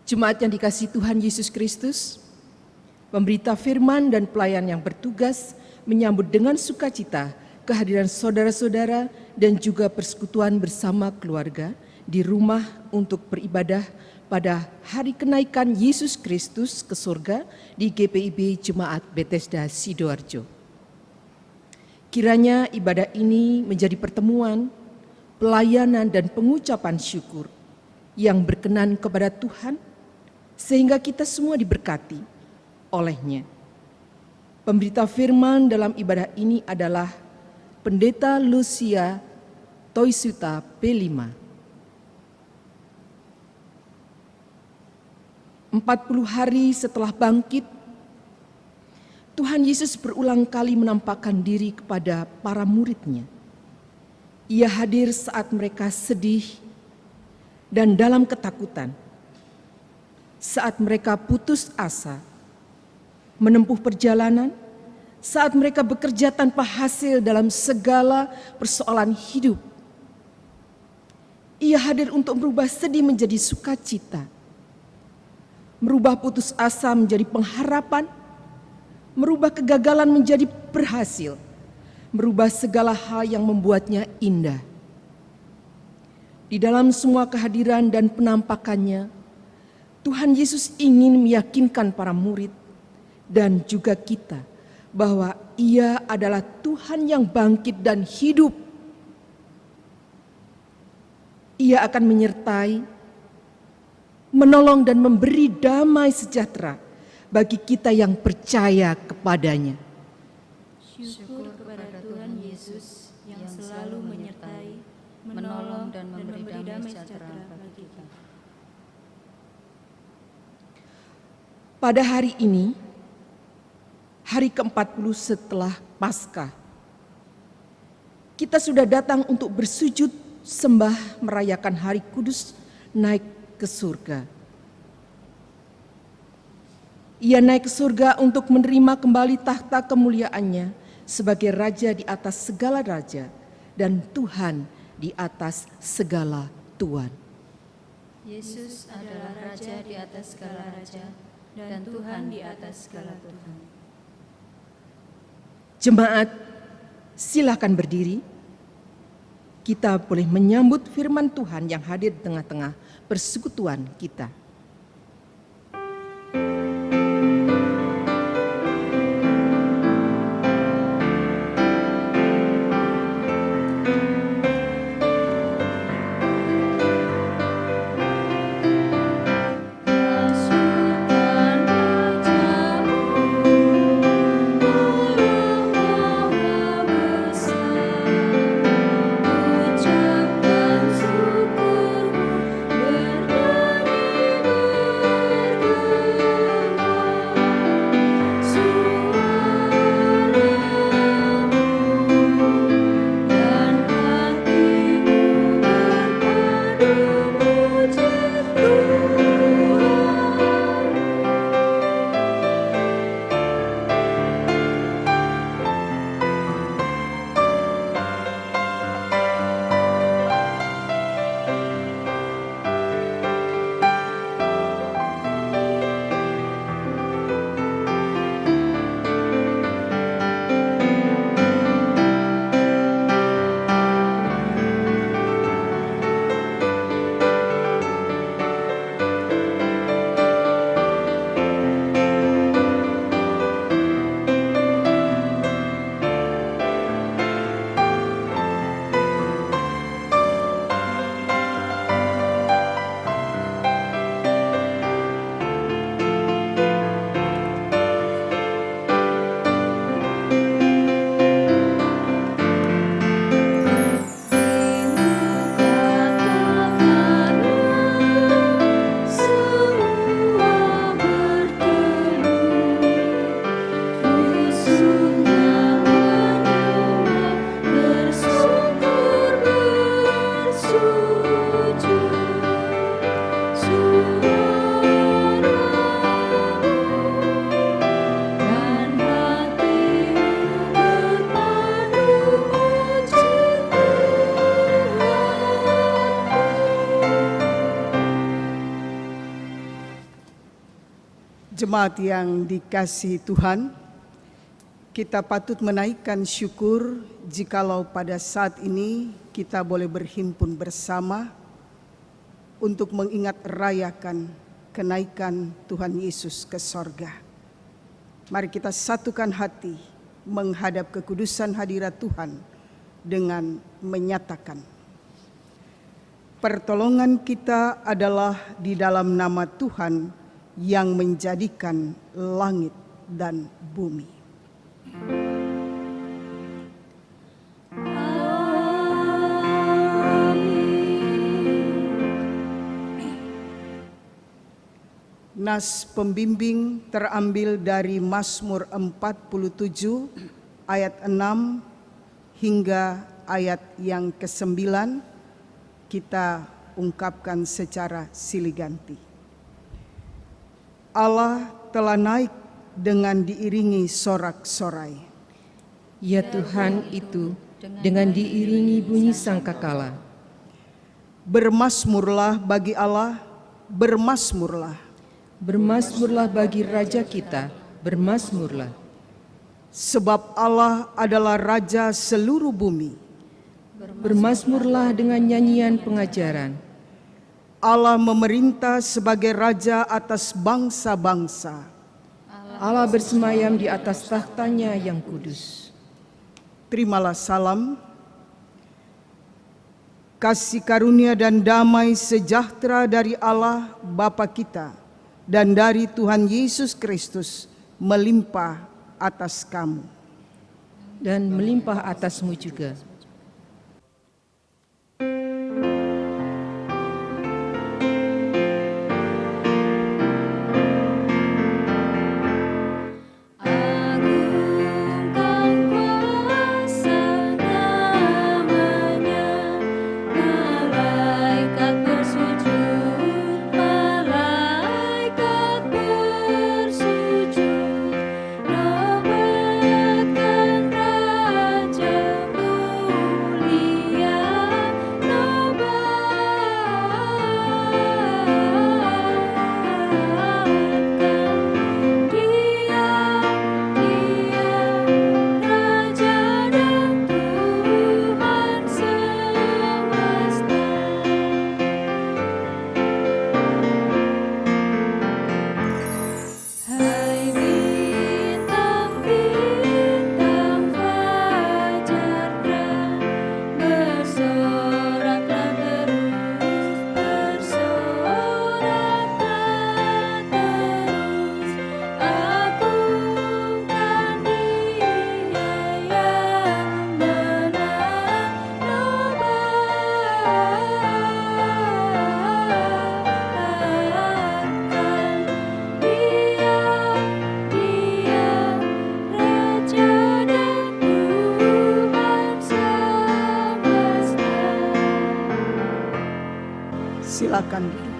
Jemaat yang dikasihi Tuhan Yesus Kristus, pemberita firman dan pelayan yang bertugas menyambut dengan sukacita kehadiran saudara-saudara dan juga persekutuan bersama keluarga di rumah untuk beribadah pada hari kenaikan Yesus Kristus ke surga di GPIB Jemaat Bethesda Sidoarjo. Kiranya ibadah ini menjadi pertemuan, pelayanan dan pengucapan syukur yang berkenan kepada Tuhan, sehingga kita semua diberkati olehnya. Pemberita firman dalam ibadah ini adalah Pendeta Lucia Toisuta P5. 40 hari setelah bangkit, Tuhan Yesus berulang kali menampakkan diri kepada para murid-Nya. Ia hadir saat mereka sedih dan dalam ketakutan, saat mereka putus asa, menempuh perjalanan, saat mereka bekerja tanpa hasil dalam segala persoalan hidup. Ia hadir untuk merubah sedih menjadi sukacita, merubah putus asa menjadi pengharapan, merubah kegagalan menjadi berhasil, merubah segala hal yang membuatnya indah. Di dalam semua kehadiran dan penampakannya, Tuhan Yesus ingin meyakinkan para murid dan juga kita bahwa Ia adalah Tuhan yang bangkit dan hidup. Ia akan menyertai, menolong dan memberi damai sejahtera bagi kita yang percaya kepadanya. Syukur kepada Tuhan Yesus yang selalu menyertai, menolong dan memberi damai sejahtera bagi kita. Pada hari ini, hari ke-40 setelah Paskah, kita sudah datang untuk bersujud sembah merayakan hari kudus naik ke surga. Ia naik ke surga untuk menerima kembali tahta kemuliaannya sebagai Raja di atas segala raja dan Tuhan di atas segala tuan. Yesus adalah Raja di atas segala raja dan Tuhan di atas segala Tuhan. Jemaat, silakan berdiri. Kita boleh menyambut firman Tuhan yang hadir di tengah-tengah persekutuan kita. Ucapkan syukur, bernyanyi Jemaat yang dikasihi Tuhan, kita patut menaikkan syukur jikalau pada saat ini kita boleh berhimpun bersama untuk mengingat rayakan kenaikan Tuhan Yesus ke sorga. Mari kita satukan hati menghadap kekudusan hadirat Tuhan dengan menyatakan, pertolongan kita adalah di dalam nama Tuhan yang menjadikan langit dan bumi. Nas pembimbing terambil dari Mazmur 47 ayat 6 hingga ayat yang ke-9, kita ungkapkan secara silih ganti. Allah telah naik dengan diiringi sorak-sorai. Ya Tuhan itu dengan diiringi bunyi sangkakala. Bermasmurlah bagi Allah, bermasmurlah. Bermasmurlah bagi Raja kita, bermasmurlah. Sebab Allah adalah Raja seluruh bumi. Bermasmurlah dengan nyanyian pengajaran. Allah memerintah sebagai Raja atas bangsa-bangsa. Allah bersemayam di atas takhtanya yang kudus. Terimalah salam, kasih karunia dan damai sejahtera dari Allah Bapa kita dan dari Tuhan Yesus Kristus melimpah atas kamu. Dan melimpah atasmu juga. Silakan duduk.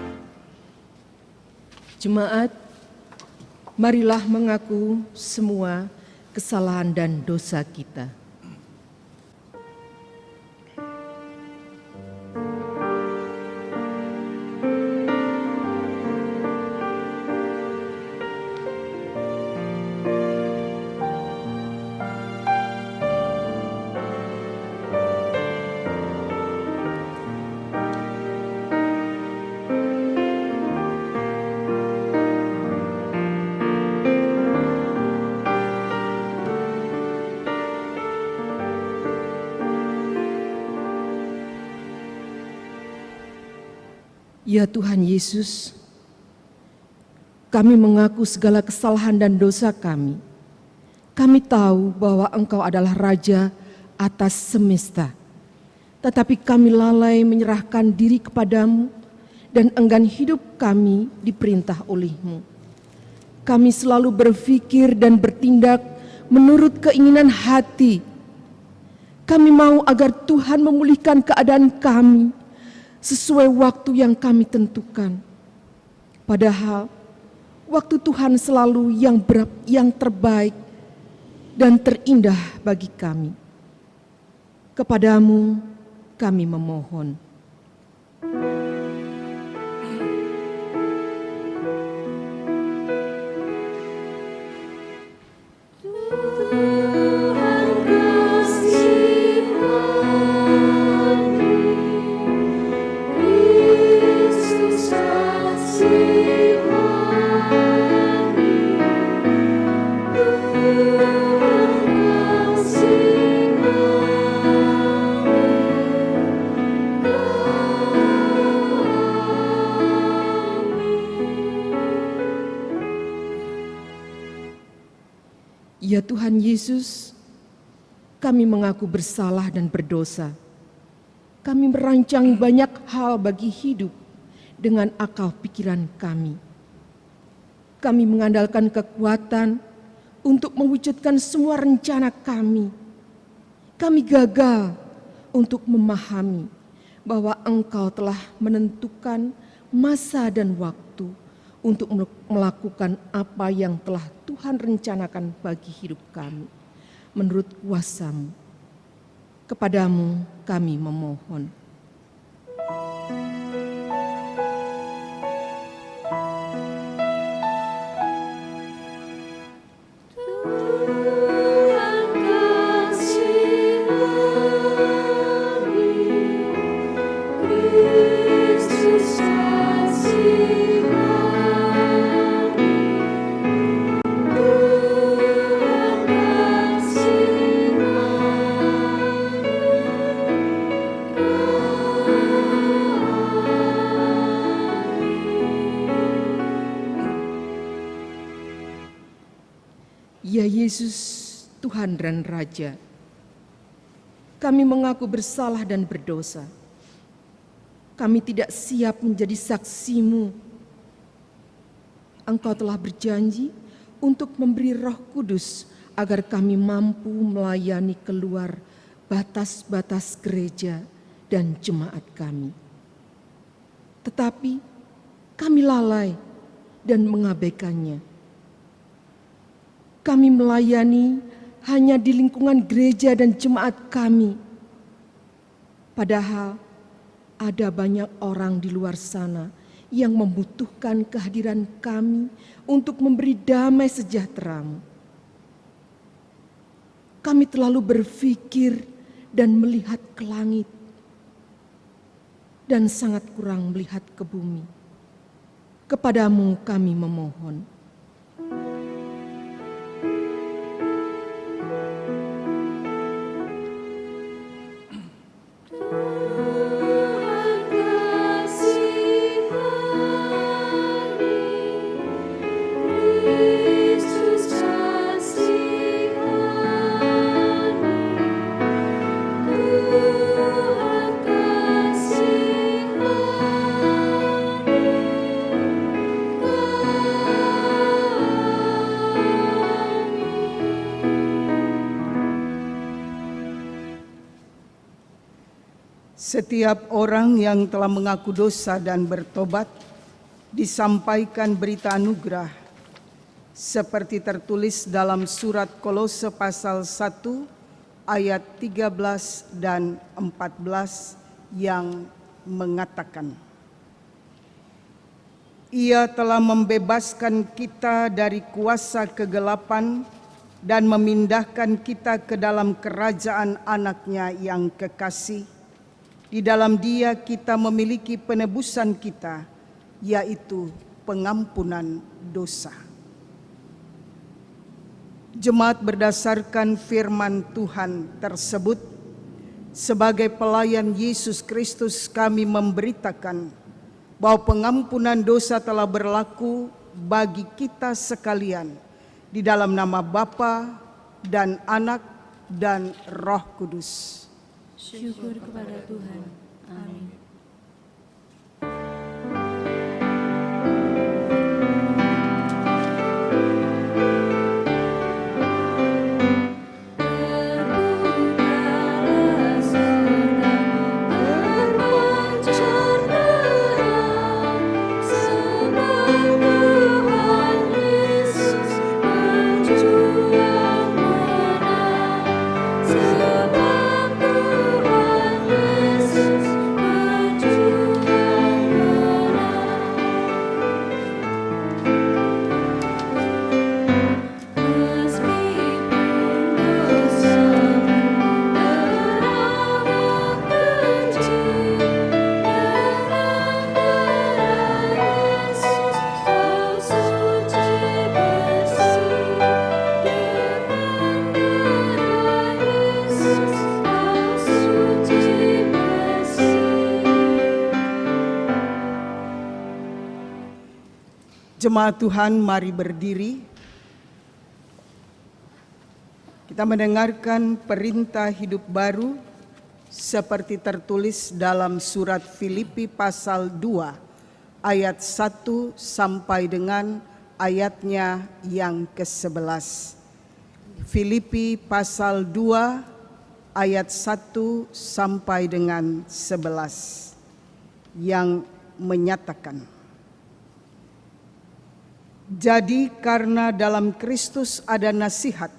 Jemaat, marilah mengaku semua kesalahan dan dosa kita. Ya Tuhan Yesus, kami mengaku segala kesalahan dan dosa kami. Kami tahu bahwa Engkau adalah Raja atas semesta. Tetapi kami lalai menyerahkan diri kepadamu dan enggan hidup kami diperintah oleh-Mu. Kami selalu berpikir dan bertindak menurut keinginan hati. Kami mau agar Tuhan memulihkan keadaan kami sesuai waktu yang kami tentukan. Padahal waktu Tuhan selalu yang terbaik dan terindah bagi kami. Kepadamu kami memohon. Tuhan Yesus, kami mengaku bersalah dan berdosa. Kami merancang banyak hal bagi hidup dengan akal pikiran kami. Kami mengandalkan kekuatan untuk mewujudkan semua rencana kami. Kami gagal untuk memahami bahwa Engkau telah menentukan masa dan waktu untuk melakukan apa yang telah Tuhan rencanakan bagi hidup kami. Menurut kuasa-Mu, kepadamu kami memohon. Ya Yesus, Tuhan dan Raja, kami mengaku bersalah dan berdosa. Kami tidak siap menjadi saksi-Mu. Engkau telah berjanji untuk memberi Roh Kudus agar kami mampu melayani keluar batas-batas gereja dan jemaat kami. Tetapi kami lalai dan mengabaikannya. Kami melayani hanya di lingkungan gereja dan jemaat kami. Padahal ada banyak orang di luar sana yang membutuhkan kehadiran kami untuk memberi damai sejahtera-Mu. Kami terlalu berpikir dan melihat ke langit dan sangat kurang melihat ke bumi. Kepadamu kami memohon. Setiap orang yang telah mengaku dosa dan bertobat disampaikan berita anugerah seperti tertulis dalam surat Kolose pasal 1 ayat 13 dan 14 yang mengatakan, Ia telah membebaskan kita dari kuasa kegelapan dan memindahkan kita ke dalam kerajaan Anak-Nya yang kekasih. Di dalam Dia kita memiliki penebusan kita, yaitu pengampunan dosa. Jemaat berdasarkan firman Tuhan tersebut, sebagai pelayan Yesus Kristus kami memberitakan bahwa pengampunan dosa telah berlaku bagi kita sekalian di dalam nama Bapa dan Anak dan Roh Kudus. Syukur kepada Tuhan. Amin. Jemaat Tuhan, mari berdiri. Kita mendengarkan perintah hidup baru seperti tertulis dalam surat Filipi pasal 2 ayat 1 sampai dengan ayatnya yang ke-11. Filipi pasal 2 ayat 1 sampai dengan 11 yang menyatakan, jadi karena dalam Kristus ada nasihat,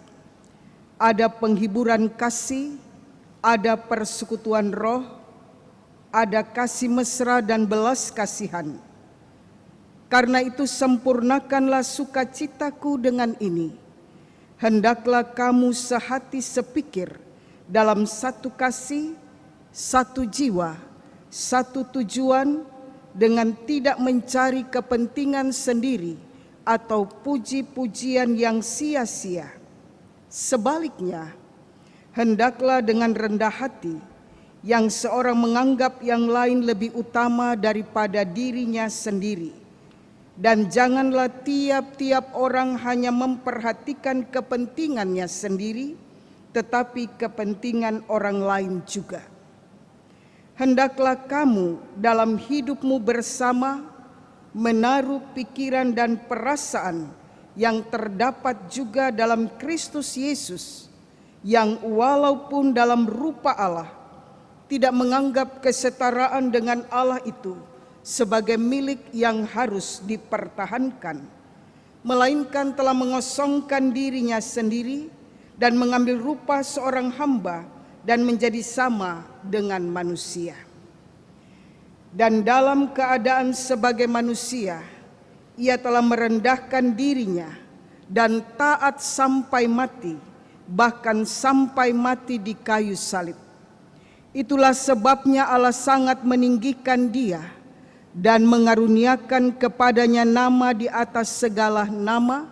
ada penghiburan kasih, ada persekutuan roh, ada kasih mesra dan belas kasihan. Karena itu sempurnakanlah sukacitaku dengan ini. Hendaklah kamu sehati sepikir dalam satu kasih, satu jiwa, satu tujuan, dengan tidak mencari kepentingan sendiri atau puji-pujian yang sia-sia. Sebaliknya, hendaklah dengan rendah hati, yang seorang menganggap yang lain lebih utama daripada dirinya sendiri. Dan janganlah tiap-tiap orang hanya memperhatikan kepentingannya sendiri, tetapi kepentingan orang lain juga. Hendaklah kamu dalam hidupmu bersama menaruh pikiran dan perasaan yang terdapat juga dalam Kristus Yesus, yang walaupun dalam rupa Allah tidak menganggap kesetaraan dengan Allah itu sebagai milik yang harus dipertahankan, melainkan telah mengosongkan dirinya sendiri dan mengambil rupa seorang hamba dan menjadi sama dengan manusia. Dan dalam keadaan sebagai manusia, ia telah merendahkan dirinya dan taat sampai mati, bahkan sampai mati di kayu salib. Itulah sebabnya Allah sangat meninggikan dia dan mengaruniakan kepadanya nama di atas segala nama,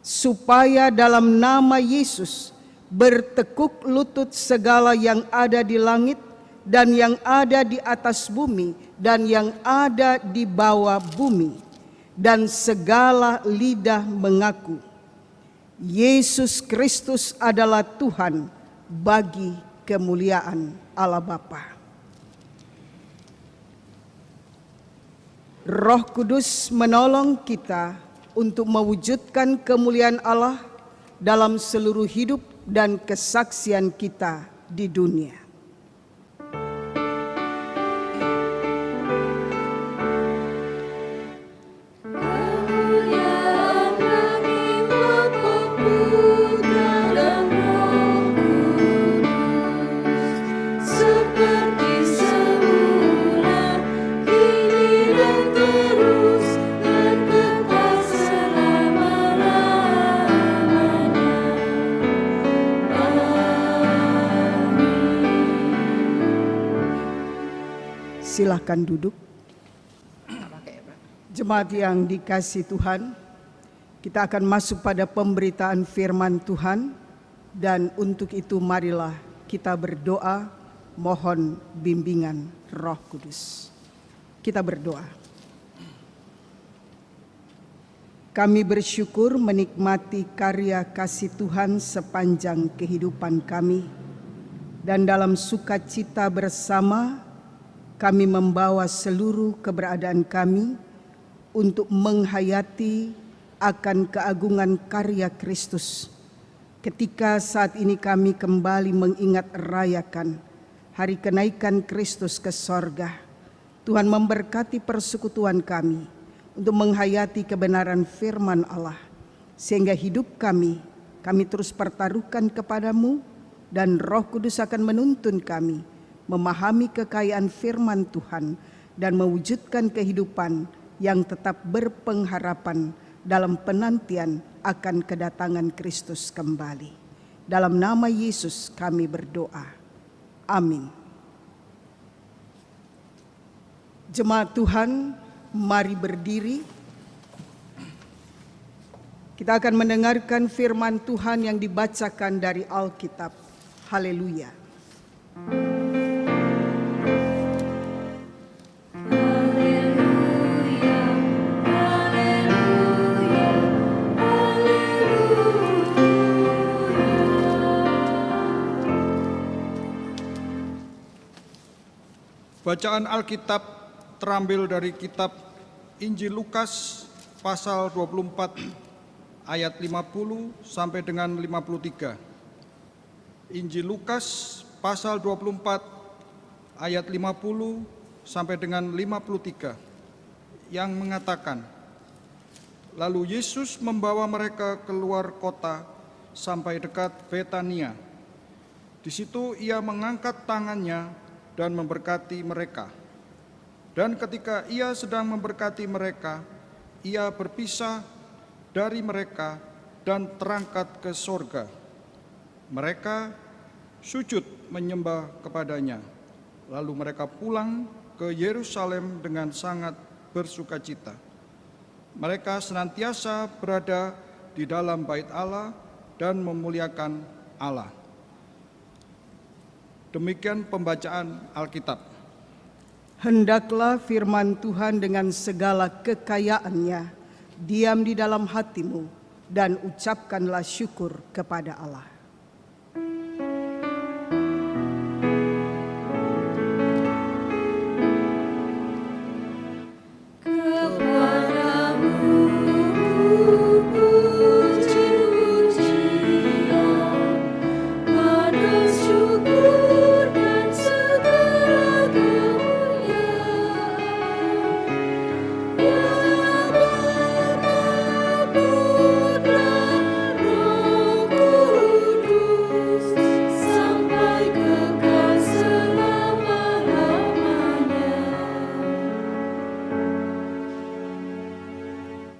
supaya dalam nama Yesus bertekuk lutut segala yang ada di langit dan yang ada di atas bumi dan yang ada di bawah bumi, dan segala lidah mengaku Yesus Kristus adalah Tuhan, bagi kemuliaan Allah Bapa. Roh Kudus menolong kita untuk mewujudkan kemuliaan Allah dalam seluruh hidup dan kesaksian kita di dunia. Silakan duduk. Jemaat yang dikasihi Tuhan, kita akan masuk pada pemberitaan firman Tuhan, dan untuk itu marilah kita berdoa mohon bimbingan Roh Kudus. Kita berdoa. Kami bersyukur menikmati karya kasih Tuhan sepanjang kehidupan kami, dan dalam sukacita bersama kami membawa seluruh keberadaan kami untuk menghayati akan keagungan karya Kristus. Ketika saat ini kami kembali mengingat rayakan hari kenaikan Kristus ke sorga, Tuhan memberkati persekutuan kami untuk menghayati kebenaran firman Allah, sehingga hidup kami terus pertaruhkan kepadamu, dan Roh Kudus akan menuntun kami memahami kekayaan firman Tuhan dan mewujudkan kehidupan yang tetap berpengharapan dalam penantian akan kedatangan Kristus kembali. Dalam nama Yesus kami berdoa. Amin. Jemaat Tuhan, mari berdiri. Kita akan mendengarkan firman Tuhan yang dibacakan dari Alkitab. Haleluya. Bacaan Alkitab terambil dari kitab Injil Lukas pasal 24 ayat 50 sampai dengan 53. Injil Lukas pasal 24 ayat 50 sampai dengan 53 yang mengatakan, lalu Yesus membawa mereka keluar kota sampai dekat Betania. Di situ ia mengangkat tangannya dan memberkati mereka. Dan ketika ia sedang memberkati mereka, ia berpisah dari mereka dan terangkat ke sorga. Mereka sujud menyembah kepadanya. Lalu mereka pulang ke Yerusalem dengan sangat bersukacita. Mereka senantiasa berada di dalam bait Allah dan memuliakan Allah. Demikian pembacaan Alkitab. Hendaklah firman Tuhan dengan segala kekayaannya diam di dalam hatimu dan ucapkanlah syukur kepada Allah.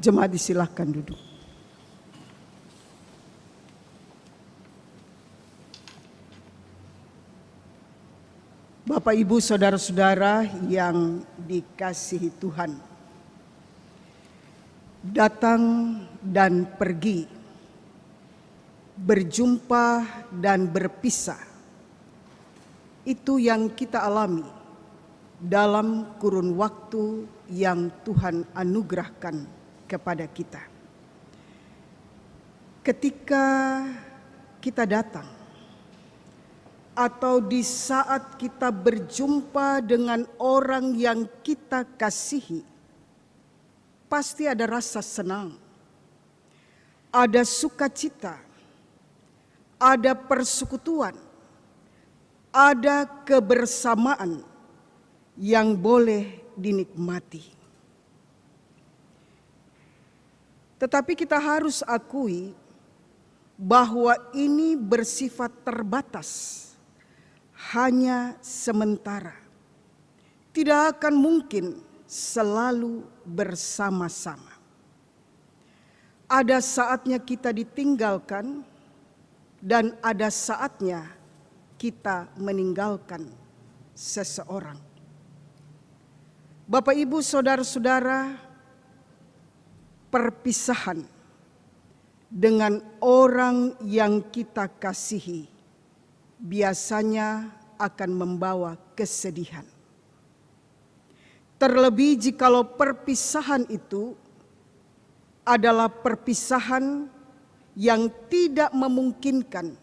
Jemaat disilahkan duduk. Bapak, Ibu, saudara-saudara yang dikasihi Tuhan, datang dan pergi, berjumpa dan berpisah, itu yang kita alami dalam kurun waktu yang Tuhan anugerahkan kepada kita. Ketika kita datang atau di saat kita berjumpa dengan orang yang kita kasihi, pasti ada rasa senang, ada sukacita, ada persekutuan, ada kebersamaan yang boleh dinikmati. Tetapi kita harus akui bahwa ini bersifat terbatas, hanya sementara. Tidak akan mungkin selalu bersama-sama. Ada saatnya kita ditinggalkan dan ada saatnya kita meninggalkan seseorang. Bapak, Ibu, saudara-saudara, perpisahan dengan orang yang kita kasihi biasanya akan membawa kesedihan. Terlebih jikalau perpisahan itu adalah perpisahan yang tidak memungkinkan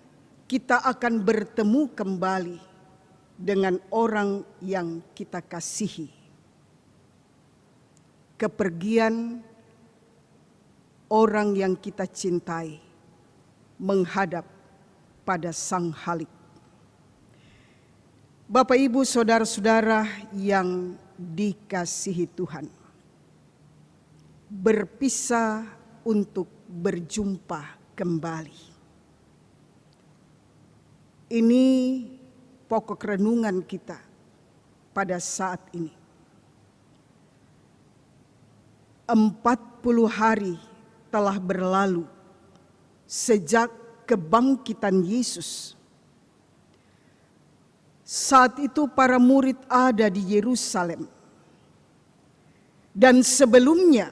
kita akan bertemu kembali dengan orang yang kita kasihi. Kepergian orang yang kita cintai menghadap pada Sang Halik. Bapak, Ibu, saudara-saudara yang dikasihi Tuhan, berpisah untuk berjumpa kembali. Ini pokok renungan kita pada saat ini. 40 hari telah berlalu sejak kebangkitan Yesus. Saat itu para murid ada di Yerusalem. Dan sebelumnya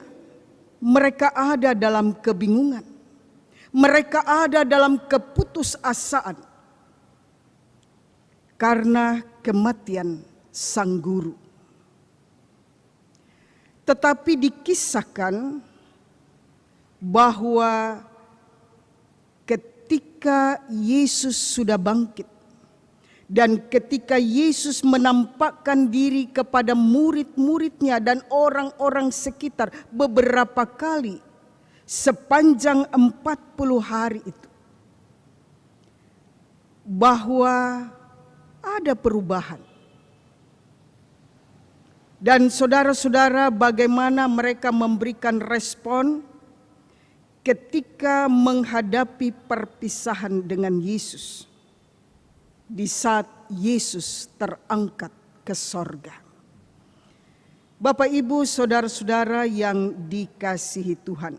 mereka ada dalam kebingungan. Mereka ada dalam keputusasaan karena kematian sang guru. Tetapi dikisahkan bahwa ketika Yesus sudah bangkit Dan ketika Yesus menampakkan diri kepada murid-muridnya dan orang-orang sekitar beberapa kali sepanjang 40 hari itu, bahwa ada perubahan. Dan saudara-saudara, bagaimana mereka memberikan respon ketika menghadapi perpisahan dengan Yesus di saat Yesus terangkat ke sorga. Bapak, Ibu, saudara-saudara yang dikasihi Tuhan,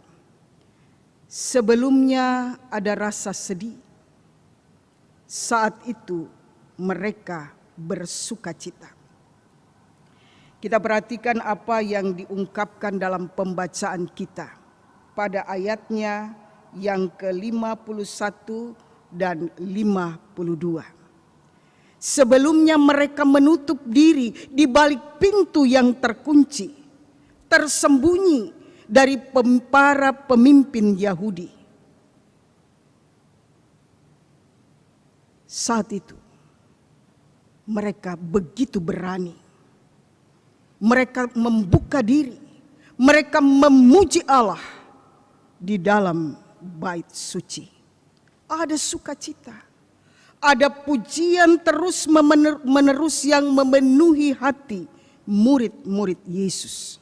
sebelumnya ada rasa sedih. Saat itu mereka bersukacita. Kita perhatikan apa yang diungkapkan dalam pembacaan kita pada ayatnya yang ke-51 dan 52. Sebelumnya mereka menutup diri di balik pintu yang terkunci, tersembunyi dari para pemimpin Yahudi. Saat itu mereka begitu berani. Mereka membuka diri, mereka memuji Allah di dalam bait suci. Ada sukacita. Ada pujian terus menerus yang memenuhi hati murid-murid Yesus.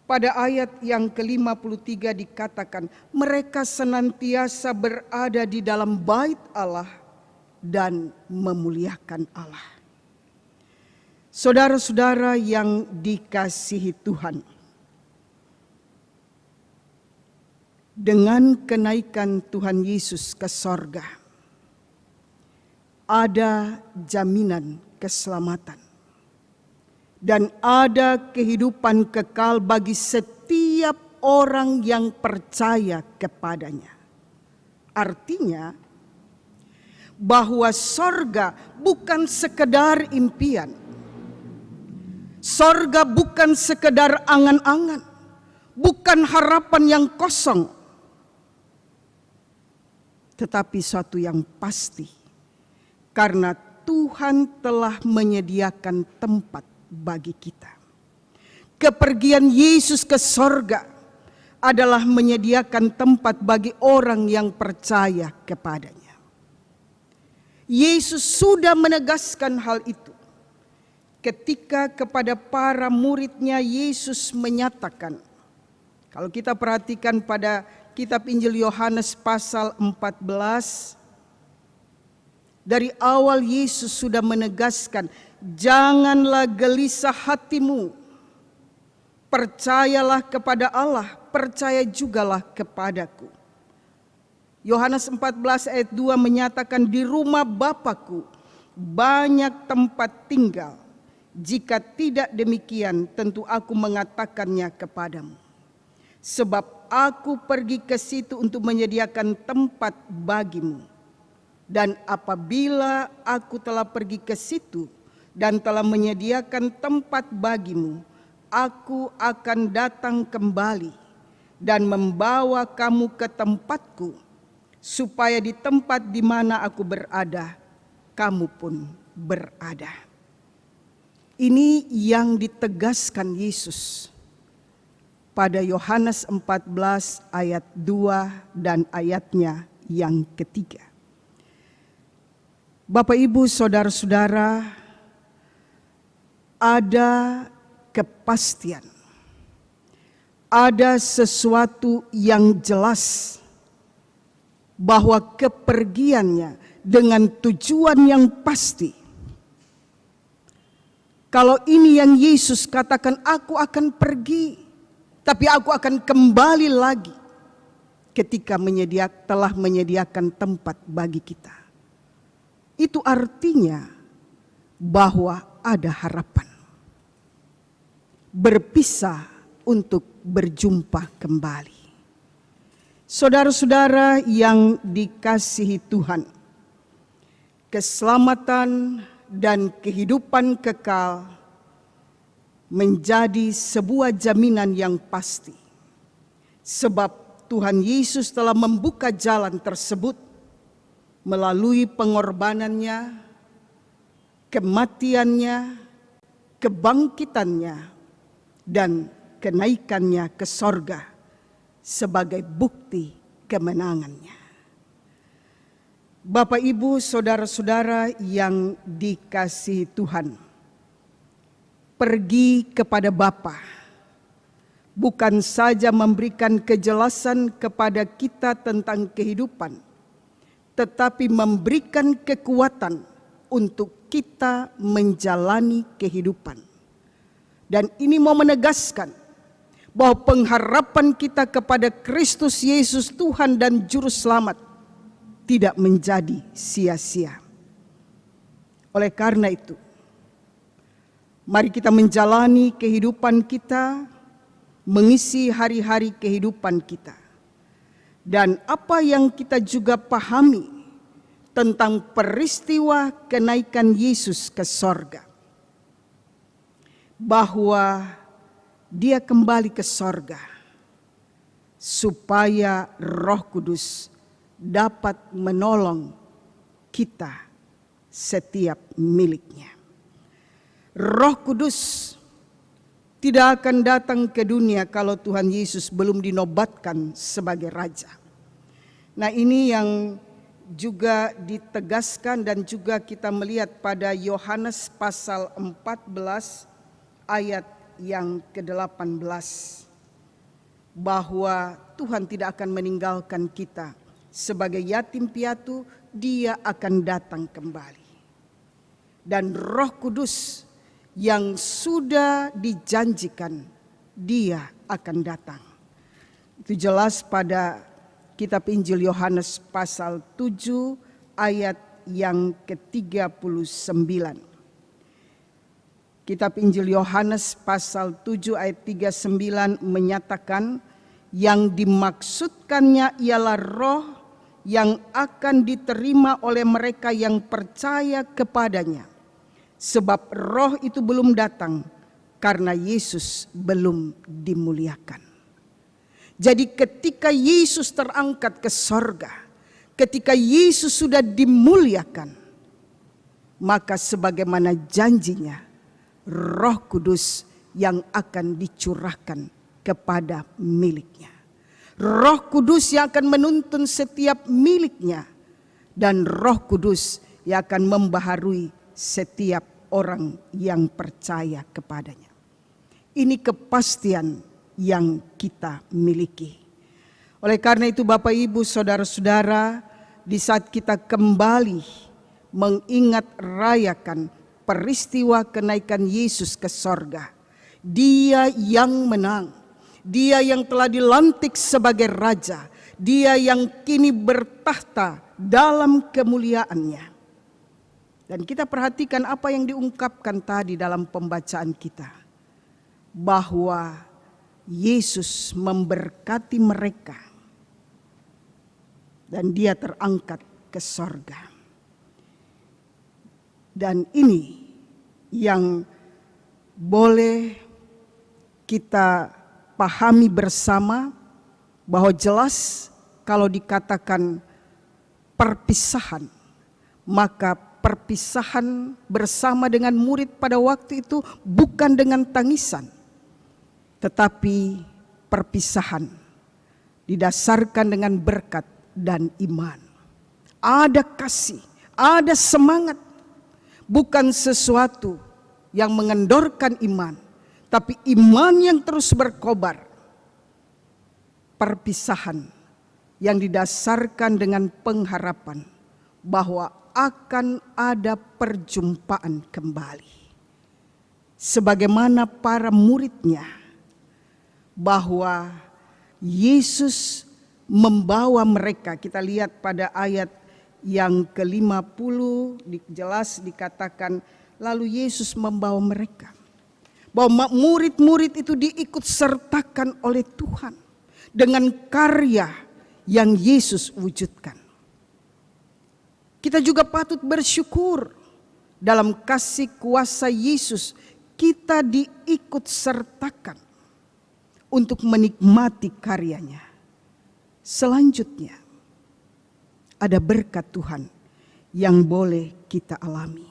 Pada ayat yang ke-53 dikatakan, mereka senantiasa berada di dalam bait Allah dan memuliakan Allah. Saudara-saudara yang dikasihi Tuhan, dengan kenaikan Tuhan Yesus ke sorga, ada jaminan keselamatan. Dan ada kehidupan kekal bagi setiap orang yang percaya kepadanya. Artinya, bahwa sorga bukan sekedar impian. Sorga bukan sekedar angan-angan. Bukan harapan yang kosong. Tetapi suatu yang pasti, karena Tuhan telah menyediakan tempat bagi kita. Kepergian Yesus ke sorga adalah menyediakan tempat bagi orang yang percaya kepadanya. Yesus sudah menegaskan hal itu ketika kepada para muridnya Yesus menyatakan, kalau kita perhatikan pada Kitab Injil Yohanes pasal 14, dari awal Yesus sudah menegaskan, janganlah gelisah hatimu, percayalah kepada Allah, percaya jugalah kepadaku. Yohanes 14 ayat 2 menyatakan, di rumah Bapa-Ku banyak tempat tinggal, jika tidak demikian tentu aku mengatakannya kepadamu. Sebab aku pergi ke situ untuk menyediakan tempat bagimu. Dan apabila aku telah pergi ke situ dan telah menyediakan tempat bagimu, aku akan datang kembali dan membawa kamu ke tempatku, supaya di tempat di mana aku berada, kamu pun berada. Ini yang ditegaskan Yesus pada Yohanes 14 ayat 2 dan ayatnya yang ketiga. Bapak, Ibu, saudara-saudara, ada kepastian, ada sesuatu yang jelas bahwa kepergiannya dengan tujuan yang pasti. Kalau ini yang Yesus katakan, aku akan pergi, tapi aku akan kembali lagi ketika telah menyediakan tempat bagi kita. Itu artinya bahwa ada harapan. Berpisah untuk berjumpa kembali. Saudara-saudara yang dikasihi Tuhan, keselamatan dan kehidupan kekal menjadi sebuah jaminan yang pasti. Sebab Tuhan Yesus telah membuka jalan tersebut melalui pengorbanannya, kematiannya, kebangkitannya, dan kenaikannya ke sorga sebagai bukti kemenangannya. Bapak, Ibu, saudara-saudara yang dikasihi Tuhan, pergi kepada Bapa bukan saja memberikan kejelasan kepada kita tentang kehidupan, tetapi memberikan kekuatan untuk kita menjalani kehidupan. Dan ini mau menegaskan bahwa pengharapan kita kepada Kristus Yesus Tuhan dan Juru Selamat tidak menjadi sia-sia. Oleh karena itu, mari kita menjalani kehidupan kita, mengisi hari-hari kehidupan kita. Dan apa yang kita juga pahami tentang peristiwa kenaikan Yesus ke sorga. Bahwa Dia kembali ke sorga supaya Roh Kudus dapat menolong kita setiap miliknya. Roh Kudus tidak akan datang ke dunia kalau Tuhan Yesus belum dinobatkan sebagai Raja. Nah, ini yang juga ditegaskan dan juga kita melihat pada Yohanes pasal 14 ayat yang ke-18. Bahwa Tuhan tidak akan meninggalkan kita sebagai yatim piatu, Dia akan datang kembali. Dan Roh Kudus yang sudah dijanjikan, Dia akan datang. Itu jelas pada kitab Injil Yohanes pasal 7 ayat yang ke-39. Kitab Injil Yohanes pasal 7 ayat 39 menyatakan yang dimaksudkannya ialah roh yang akan diterima oleh mereka yang percaya kepadanya. Sebab roh itu belum datang karena Yesus belum dimuliakan. Jadi ketika Yesus terangkat ke sorga, ketika Yesus sudah dimuliakan, maka sebagaimana janjinya, Roh Kudus yang akan dicurahkan kepada miliknya. Roh Kudus yang akan menuntun setiap miliknya. Dan Roh Kudus yang akan membaharui setiap orang yang percaya kepadanya. Ini kepastian yang kita miliki. Oleh karena itu Bapak Ibu saudara-saudara, di saat kita kembali mengingat rayakan peristiwa kenaikan Yesus ke sorga, Dia yang menang, Dia yang telah dilantik sebagai Raja, Dia yang kini bertahta dalam kemuliaannya. Dan kita perhatikan apa yang diungkapkan tadi dalam pembacaan kita, bahwa Yesus memberkati mereka dan Dia terangkat ke sorga. Dan ini yang boleh kita pahami bersama, bahwa jelas kalau dikatakan perpisahan, maka perpisahan bersama dengan murid pada waktu itu bukan dengan tangisan, tetapi perpisahan didasarkan dengan berkat dan iman. Ada kasih, ada semangat, bukan sesuatu yang mengendorkan iman, tapi iman yang terus berkobar. Perpisahan yang didasarkan dengan pengharapan bahwa akan ada perjumpaan kembali. Sebagaimana para muridnya, bahwa Yesus membawa mereka, kita lihat pada ayat yang ke-50 jelas dikatakan, lalu Yesus membawa mereka. Bahwa murid-murid itu diikut sertakan oleh Tuhan dengan karya yang Yesus wujudkan. Kita juga patut bersyukur dalam kasih kuasa Yesus, kita diikut sertakan untuk menikmati karyanya. Selanjutnya ada berkat Tuhan yang boleh kita alami.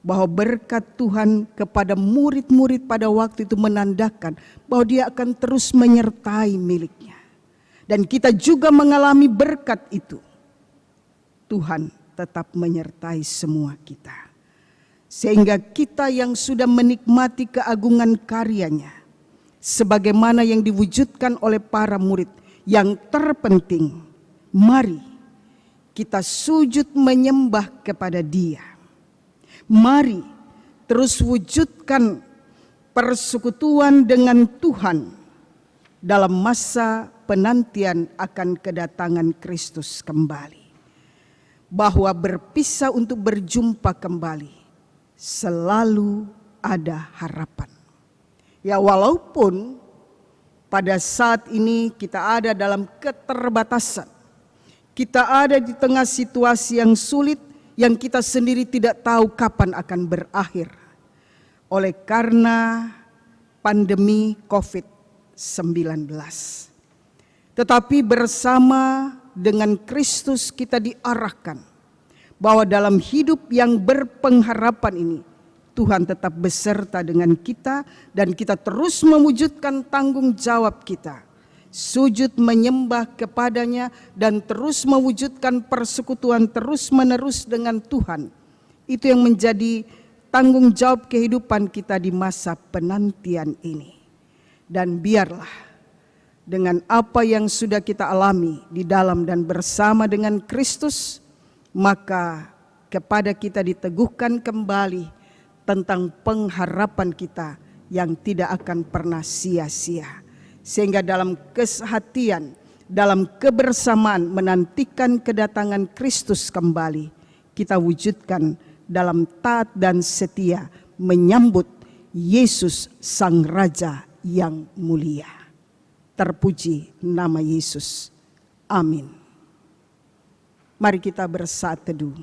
Bahwa berkat Tuhan kepada murid-murid pada waktu itu menandakan bahwa Dia akan terus menyertai miliknya. Dan kita juga mengalami berkat itu. Tuhan tetap menyertai semua kita. Sehingga kita yang sudah menikmati keagungan karyanya, sebagaimana yang diwujudkan oleh para murid, yang terpenting, mari kita sujud menyembah kepada Dia. Mari terus wujudkan persekutuan dengan Tuhan dalam masa penantian akan kedatangan Kristus kembali. Bahwa berpisah untuk berjumpa kembali selalu ada harapan. Ya, walaupun pada saat ini kita ada dalam keterbatasan, kita ada di tengah situasi yang sulit yang kita sendiri tidak tahu kapan akan berakhir oleh karena pandemi COVID-19. Tetapi bersama dengan Kristus kita diarahkan bahwa dalam hidup yang berpengharapan ini Tuhan tetap beserta dengan kita dan kita terus mewujudkan tanggung jawab kita. Sujud menyembah kepadanya dan terus mewujudkan persekutuan terus-menerus dengan Tuhan. Itu yang menjadi tanggung jawab kehidupan kita di masa penantian ini. Dan biarlah dengan apa yang sudah kita alami di dalam dan bersama dengan Kristus, maka kepada kita diteguhkan kembali tentang pengharapan kita yang tidak akan pernah sia-sia. Sehingga dalam kesehatian, dalam kebersamaan menantikan kedatangan Kristus kembali, kita wujudkan dalam taat dan setia menyambut Yesus Sang Raja yang mulia. Terpuji nama Yesus. Amin. Mari kita bersaat teduh.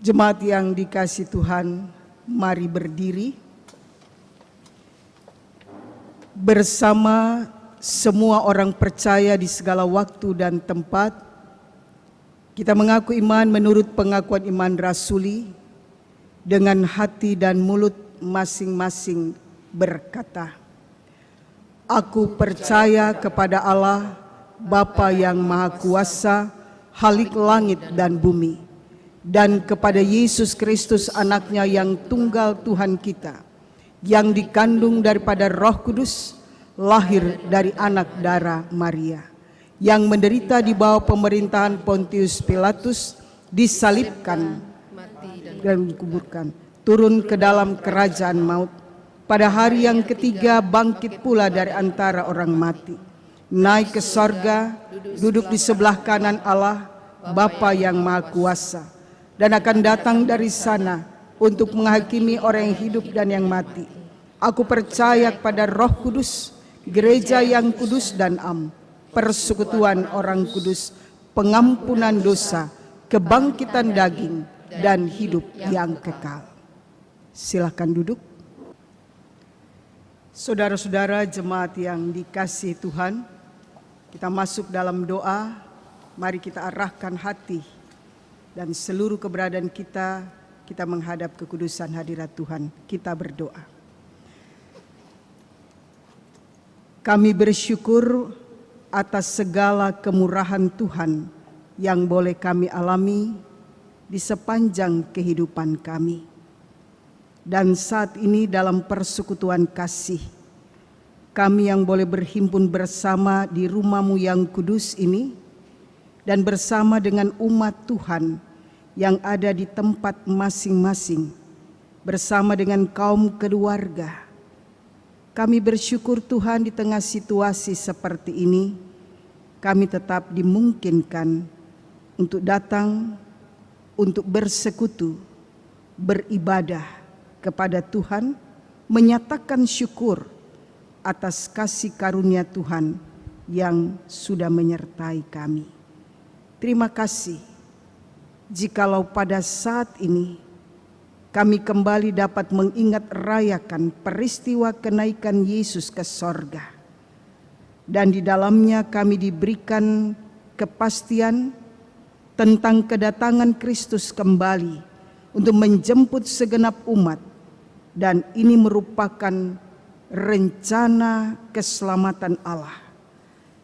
Jemaat yang dikasihi Tuhan, mari berdiri bersama semua orang percaya di segala waktu dan tempat. Kita mengaku iman menurut pengakuan iman rasuli, dengan hati dan mulut masing-masing berkata, "Aku percaya kepada Allah, Bapa yang Maha Kuasa, Khalik langit dan bumi, dan kepada Yesus Kristus anaknya yang tunggal Tuhan kita, yang dikandung daripada Roh Kudus, lahir dari anak darah Maria, yang menderita di bawah pemerintahan Pontius Pilatus, disalibkan dan dikuburkan, turun ke dalam kerajaan maut, pada hari yang ketiga bangkit pula dari antara orang mati, naik ke sorga, duduk di sebelah kanan Allah Bapa yang Maha Kuasa, dan akan datang dari sana untuk menghakimi orang yang hidup dan yang mati. Aku percaya kepada Roh Kudus, gereja yang kudus dan am, persekutuan orang kudus, pengampunan dosa, kebangkitan daging, dan hidup yang kekal. Silakan duduk. Saudara-saudara jemaat yang dikasihi Tuhan, kita masuk dalam doa. Mari kita arahkan hati dan seluruh keberadaan kita menghadap kekudusan hadirat Tuhan. Kita berdoa. Kami bersyukur atas segala kemurahan Tuhan yang boleh kami alami di sepanjang kehidupan kami. Dan saat ini dalam persekutuan kasih, kami yang boleh berhimpun bersama di rumah-Mu yang kudus ini, dan bersama dengan umat Tuhan yang ada di tempat masing-masing, bersama dengan kaum keluarga. Kami bersyukur Tuhan di tengah situasi seperti ini, kami tetap dimungkinkan untuk datang, untuk bersekutu, beribadah kepada Tuhan, menyatakan syukur atas kasih karunia Tuhan yang sudah menyertai kami. Terima kasih jikalau pada saat ini kami kembali dapat mengingat rayakan peristiwa kenaikan Yesus ke sorga. Dan di dalamnya kami diberikan kepastian tentang kedatangan Kristus kembali untuk menjemput segenap umat. Dan ini merupakan rencana keselamatan Allah.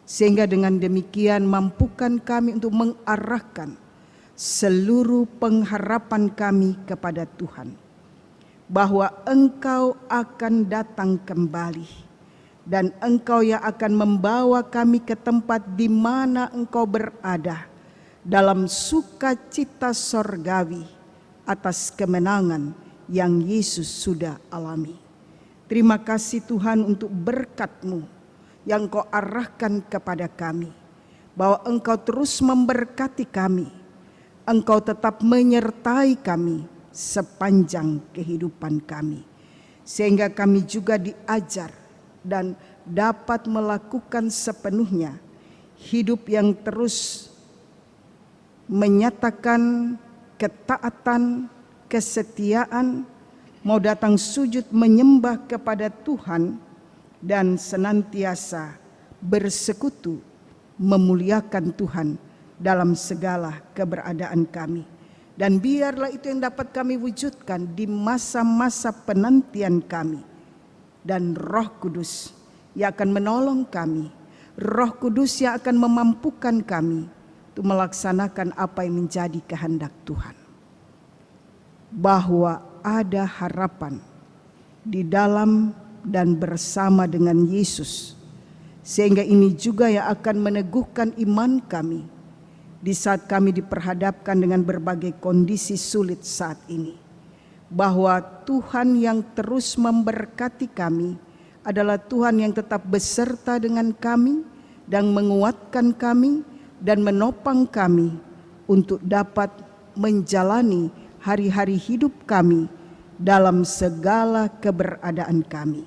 Sehingga dengan demikian mampukan kami untuk mengarahkan seluruh pengharapan kami kepada Tuhan, bahwa Engkau akan datang kembali dan Engkau yang akan membawa kami ke tempat di mana Engkau berada dalam sukacita sorgawi atas kemenangan yang Yesus sudah alami. Terima kasih Tuhan untuk berkat-Mu yang Engkau arahkan kepada kami, bahwa Engkau terus memberkati kami, Engkau tetap menyertai kami sepanjang kehidupan kami, sehingga kami juga diajar dan dapat melakukan sepenuhnya hidup yang terus menyatakan ketaatan, kesetiaan, mau datang sujud menyembah kepada Tuhan, dan senantiasa bersekutu memuliakan Tuhan dalam segala keberadaan kami. Dan biarlah itu yang dapat kami wujudkan di masa-masa penantian kami. Dan Roh Kudus yang akan menolong kami, Roh Kudus yang akan memampukan kami untuk melaksanakan apa yang menjadi kehendak Tuhan. Bahwa ada harapan di dalam dan bersama dengan Yesus, sehingga ini juga yang akan meneguhkan iman kami di saat kami diperhadapkan dengan berbagai kondisi sulit saat ini, bahwa Tuhan yang terus memberkati kami adalah Tuhan yang tetap beserta dengan kami dan menguatkan kami dan menopang kami untuk dapat menjalani hari-hari hidup kami dalam segala keberadaan kami.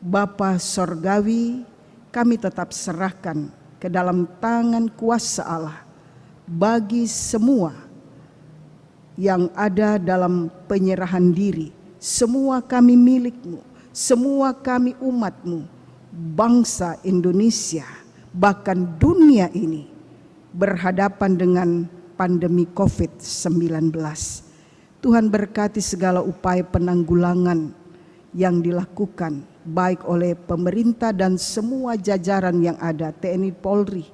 Bapa Sorgawi, kami tetap serahkan ke dalam tangan kuasa Allah bagi semua yang ada dalam penyerahan diri. Semua kami milik-Mu, semua kami umat-Mu, bangsa Indonesia, bahkan dunia ini berhadapan dengan pandemi COVID-19. Tuhan berkati segala upaya penanggulangan yang dilakukan baik oleh pemerintah dan semua jajaran yang ada, TNI, Polri,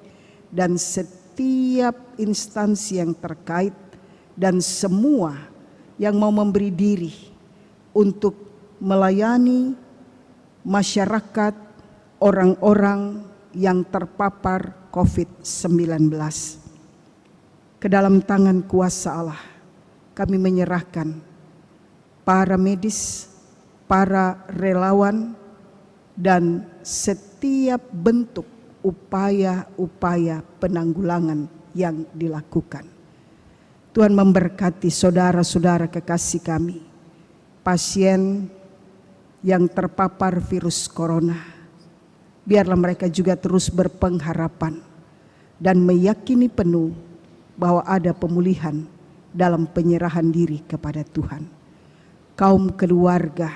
dan setiap instansi yang terkait dan semua yang mau memberi diri untuk melayani masyarakat orang-orang yang terpapar COVID-19. Ke dalam tangan kuasa Allah kami menyerahkan para medis, para relawan, dan setiap bentuk upaya-upaya penanggulangan yang dilakukan. Tuhan memberkati saudara-saudara kekasih kami, pasien yang terpapar virus corona. Biarlah mereka juga terus berpengharapan dan meyakini penuh bahwa ada pemulihan dalam penyerahan diri kepada Tuhan. Kaum keluarga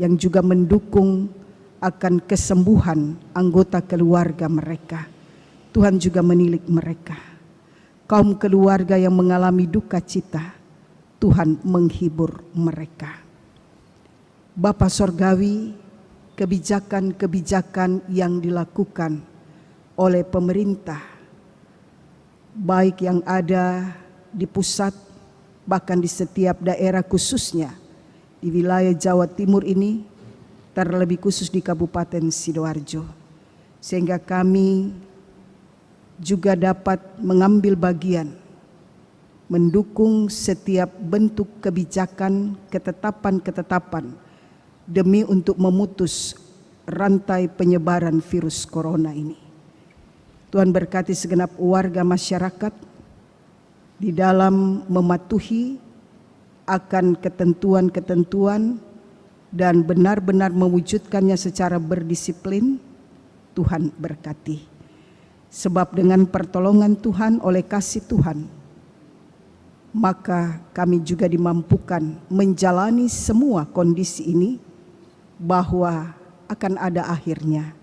yang juga mendukung akan kesembuhan anggota keluarga mereka, Tuhan juga menilik mereka. Kaum keluarga yang mengalami duka cita, Tuhan menghibur mereka. Bapa Sorgawi, kebijakan-kebijakan yang dilakukan oleh pemerintah, baik yang ada di pusat, bahkan di setiap daerah, khususnya di wilayah Jawa Timur ini, terlebih khusus di Kabupaten Sidoarjo, sehingga kami juga dapat mengambil bagian mendukung setiap bentuk kebijakan, ketetapan-ketetapan demi untuk memutus rantai penyebaran virus corona ini. Tuhan berkati segenap warga masyarakat di dalam mematuhi akan ketentuan-ketentuan dan benar-benar mewujudkannya secara berdisiplin. Tuhan berkati. Sebab dengan pertolongan Tuhan, oleh kasih Tuhan, maka kami juga dimampukan menjalani semua kondisi ini, bahwa akan ada akhirnya.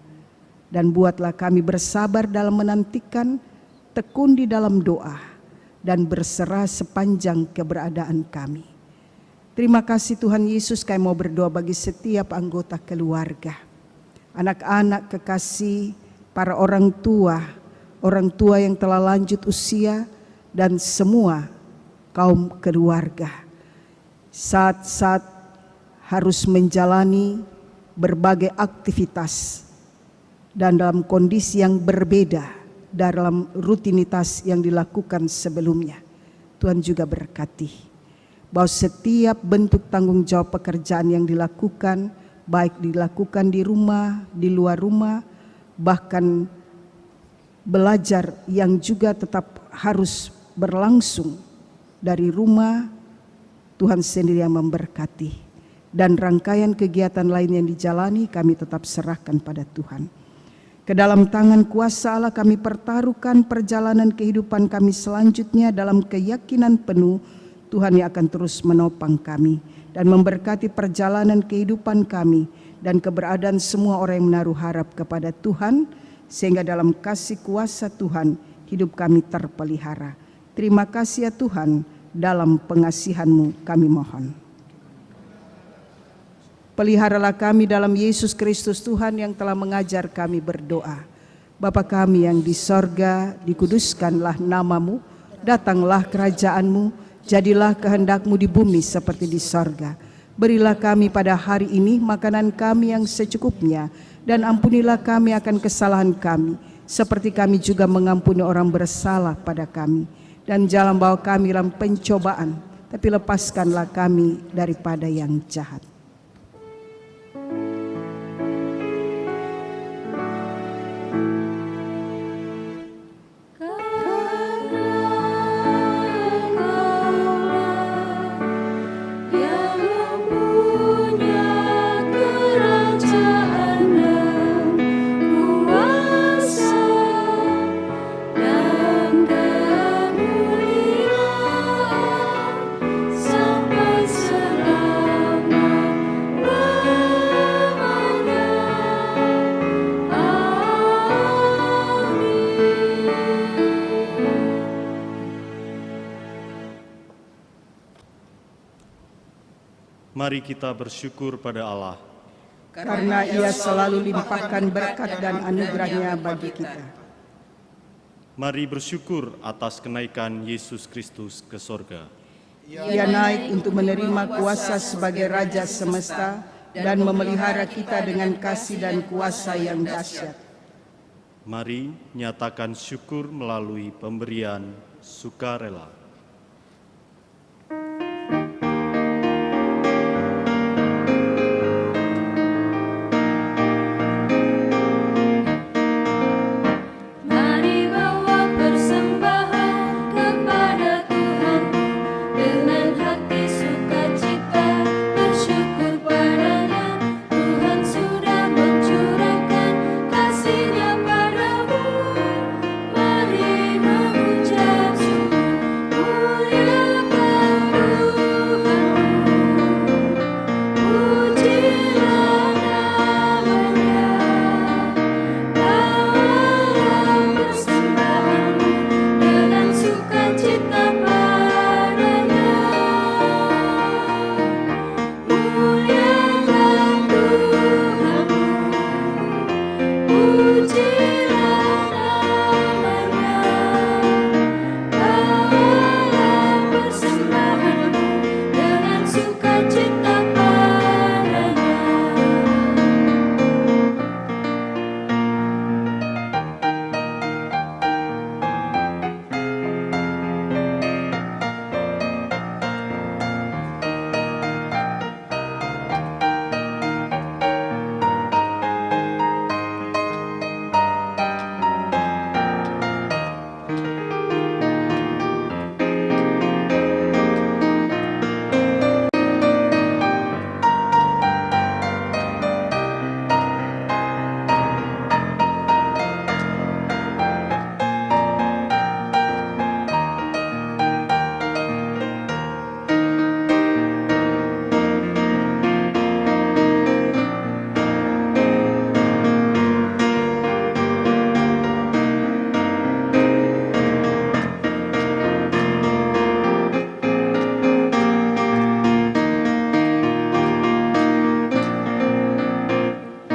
Dan buatlah kami bersabar dalam menantikan, tekun di dalam doa, dan berserah sepanjang keberadaan kami. Terima kasih Tuhan Yesus. Kami mau berdoa bagi setiap anggota keluarga, anak-anak kekasih, para orang tua yang telah lanjut usia, dan semua kaum keluarga. Saat-saat harus menjalani berbagai aktivitas dan dalam kondisi yang berbeda dalam rutinitas yang dilakukan sebelumnya. Tuhan juga berkati bahwa setiap bentuk tanggung jawab pekerjaan yang dilakukan, baik dilakukan di rumah, di luar rumah, bahkan belajar yang juga tetap harus berlangsung dari rumah, Tuhan sendiri yang memberkati. Dan rangkaian kegiatan lain yang dijalani kami tetap serahkan pada Tuhan. Ke dalam tangan kuasa Allah kami pertaruhkan perjalanan kehidupan kami selanjutnya dalam keyakinan penuh Tuhan yang akan terus menopang kami dan memberkati perjalanan kehidupan kami dan keberadaan semua orang yang menaruh harap kepada Tuhan, sehingga dalam kasih kuasa Tuhan hidup kami terpelihara. Terima kasih ya Tuhan, dalam pengasihan-Mu kami mohon. Peliharalah kami dalam Yesus Kristus Tuhan yang telah mengajar kami berdoa. Bapa kami yang di sorga, dikuduskanlah nama-Mu, datanglah kerajaan-Mu, jadilah kehendak-Mu di bumi seperti di sorga. Berilah kami pada hari ini makanan kami yang secukupnya, dan ampunilah kami akan kesalahan kami, seperti kami juga mengampuni orang bersalah pada kami. Dan jangan bawa kami dalam pencobaan, tapi lepaskanlah kami daripada yang jahat. Mari kita bersyukur pada Allah. Karena Ia selalu limpahkan berkat dan anugerah-Nya bagi kita. Mari bersyukur atas kenaikan Yesus Kristus ke sorga. Ia naik untuk menerima kuasa sebagai Raja semesta dan memelihara kita dengan kasih dan kuasa yang dahsyat. Mari nyatakan syukur melalui pemberian sukarela. Mari bawa persembahan kepada Tuhan dengan hati sukacita, bersyukur padanya. Tuhan sudah mencurahkan kasih-Nya padamu. Mari mengucap syukur, muliakan Tuhanmu. Pujilah namanya. Bawalah persembahanmu dengan sukacita padanya. Muliakan Tuhanmu, pujilah namanya. Bawalah persembahanmu dengan sukacita padanya.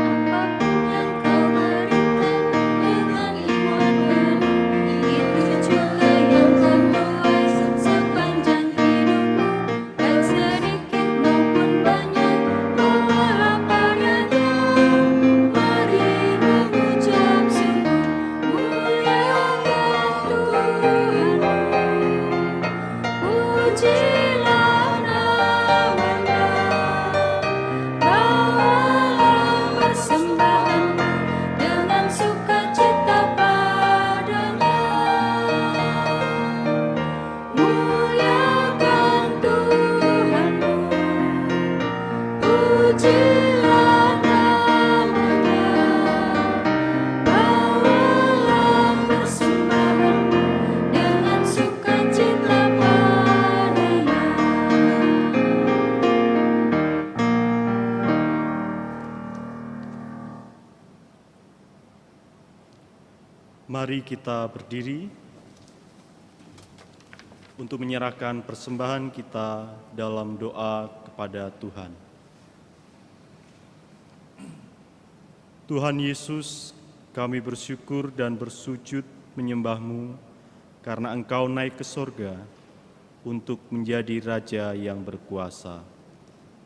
Apapun yang kau berikan dengan iman penuh, itu juga yang kau buat sepanjang hidupmu. Baik sedikit maupun banyak, bawalah padanya. Mari mengucap syukur, muliakan Tuhanmu. Pujilah namanya. Bawalah persembahanmu dengan sukacita padanya. Muliakan Tuhanmu, pujilah namanya. Bawalah persembahanmu dengan sukacita padanya. Mari kita berdiri untuk menyerahkan persembahan kita dalam doa kepada Tuhan. Tuhan Yesus, kami bersyukur dan bersujud menyembah-Mu karena Engkau naik ke sorga untuk menjadi Raja yang berkuasa.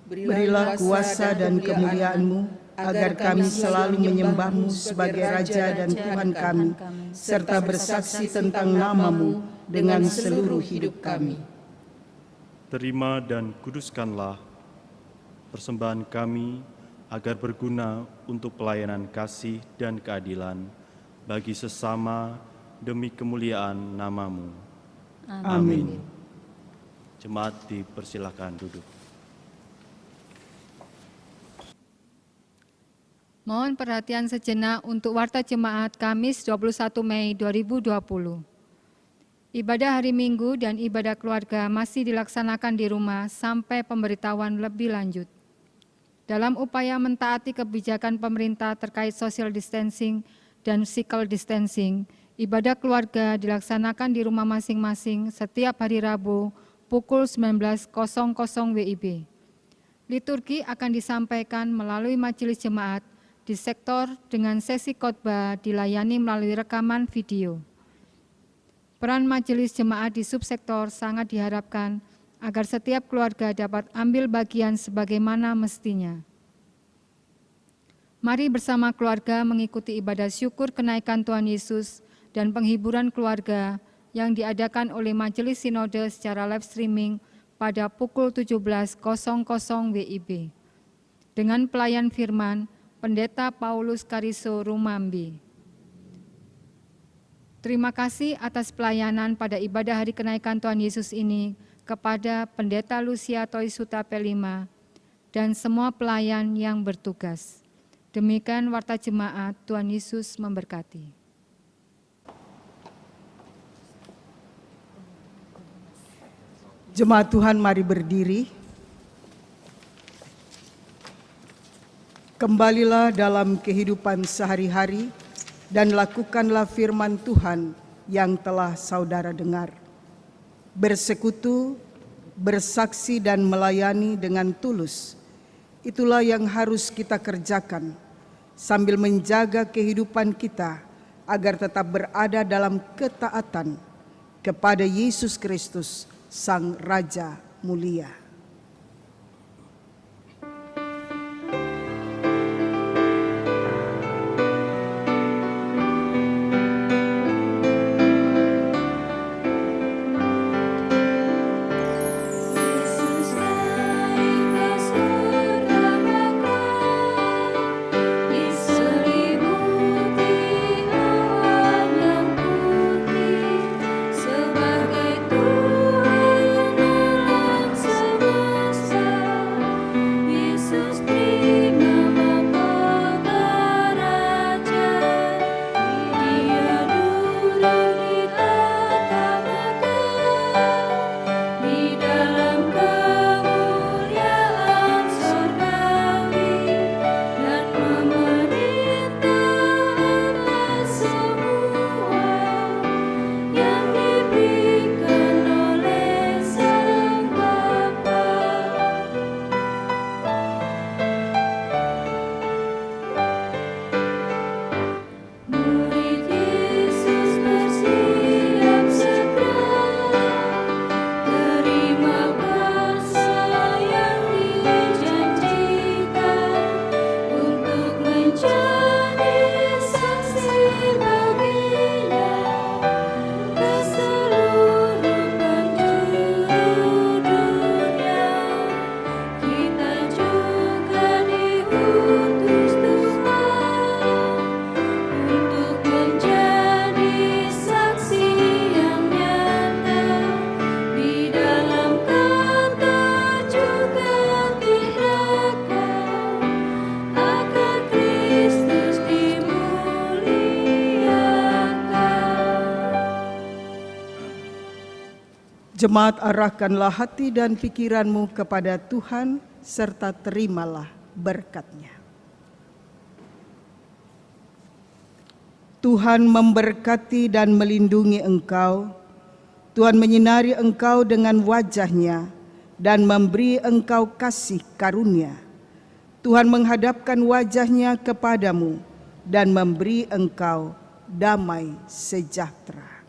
Berilah kuasa dan kemuliaan-Mu agar kami selalu menyembah-Mu sebagai Raja dan Tuhan kami, serta bersaksi tentang nama-Mu dengan seluruh hidup kami. Terima dan kuduskanlah persembahan kami agar berguna untuk pelayanan kasih dan keadilan bagi sesama demi kemuliaan nama-Mu. Amin. Jemaat dipersilakan duduk. Mohon perhatian sejenak untuk Warta Jemaat Kamis 21 Mei 2020. Ibadah hari Minggu dan ibadah keluarga masih dilaksanakan di rumah sampai pemberitahuan lebih lanjut. Dalam upaya mentaati kebijakan pemerintah terkait social distancing dan physical distancing, ibadah keluarga dilaksanakan di rumah masing-masing setiap hari Rabu pukul 19.00 WIB. Liturgi akan disampaikan melalui majelis jemaat di sektor dengan sesi khotbah dilayani melalui rekaman video. Peran majelis jemaat di subsektor sangat diharapkan agar setiap keluarga dapat ambil bagian sebagaimana mestinya. Mari bersama keluarga mengikuti ibadah syukur kenaikan Tuhan Yesus dan penghiburan keluarga yang diadakan oleh Majelis Sinode secara live streaming pada pukul 17.00 WIB. Dengan pelayan firman, Pendeta Paulus Kariso Rumambi. Terima kasih atas pelayanan pada ibadah hari kenaikan Tuhan Yesus ini kepada Pendeta Lucia Toisuta Pelima dan semua pelayan yang bertugas. Demikian warta jemaat, Tuhan Yesus memberkati. Jemaat Tuhan, mari berdiri. Kembalilah dalam kehidupan sehari-hari dan lakukanlah firman Tuhan yang telah saudara dengar. Bersekutu, bersaksi dan melayani dengan tulus, itulah yang harus kita kerjakan sambil menjaga kehidupan kita agar tetap berada dalam ketaatan kepada Yesus Kristus, Sang Raja Mulia. Jemaat, arahkanlah hati dan pikiranmu kepada Tuhan, serta terimalah berkat-Nya. Tuhan memberkati dan melindungi engkau. Tuhan menyinari engkau dengan wajah-Nya dan memberi engkau kasih karunia. Tuhan menghadapkan wajah-Nya kepadamu dan memberi engkau damai sejahtera.